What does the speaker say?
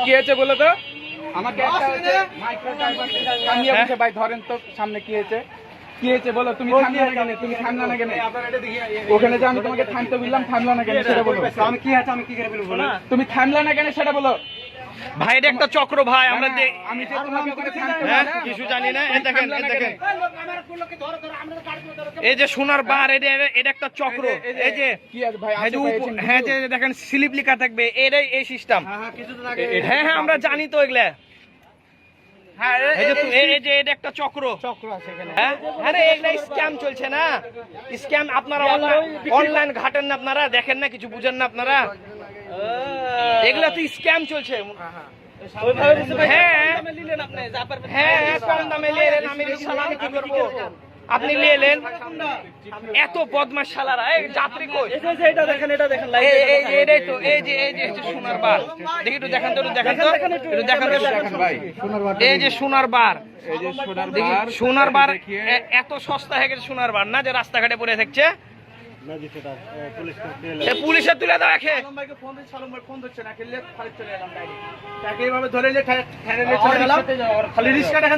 কি হয়েছে বলো তো? আমাকে একটা হচ্ছে মাইক্রো ড্রাইভার কামিয়ে বসে ভাই ধরেন তো সামনে কি হয়েছে? কি হয়েছে বলো? তুমি থামলা না কেন? তুমি থামলা না কেন? ওখানে যে আমি তোমাকে থামতে বললাম, থামলা না কেন সেটা বলো। আমি কি আছে আমি কি করে বলবো না? তুমি থামলা না কেন সেটা বলো। ভাই এটা একটা চক্র ভাই, আমরা আমি যে তোমাকে ওখানে থামতে হ্যাঁ বললাম, কিছু জানি না। এই দেখেন, এই দেখেন, ধরো এই যে সোনার বার, এটা একটা চক্র। এই যে কি আছে ভাই? এই যে হ্যাঁ যে দেখেন স্লিপ লেখা থাকবে, এটাই এই সিস্টেম। হ্যাঁ কিছুদিন আগে হ্যাঁ হ্যাঁ আমরা জানি তো এগুলা। হ্যাঁ এই যে এটা একটা চক্র। চক্র আছে এখানে। হ্যাঁ আরে এগুলা স্ক্যাম চলছে না, স্ক্যাম। আপনারা অনলাইন ঘাটেন না, আপনারা দেখেন না, কিছু বুঝেন না আপনারা। এগুলা তো স্ক্যাম চলছে। হ্যাঁ হ্যাঁ কম দামে নিয়ে এলেন, আমি রিক্সাওয়ালা, আমি কি করবো? আপনি নিয়ে এলেন, এত বদমাশ শালারা। এই যাত্রী কই? এটা দেখেন, এটা দেখেন, এটাই তো, এই যে হচ্ছে সোনার বার। দেখি একটু দেখান তো, একটু দেখান তো, একটু দেখান তো। ভাই এই যে সোনার বার, এই যে সোনার দেখি বার, সোনার বার দেখিয়ে এত সস্তা হয়ে গেছে সোনার বার না, যে রাস্তাঘাটে পড়ে থাকছে। পুলিশে তুলে দাও একে। সালম ভাইকে ফোন দিচ্ছি, সালম ভাই ফোন ধরছে না, খেললে খালি চলে এলাম ডাইরেক্ট। তাকে এইভাবে ধরে যে ঠেলে নিয়ে চলে গেলাম, খালি রিস্কাটা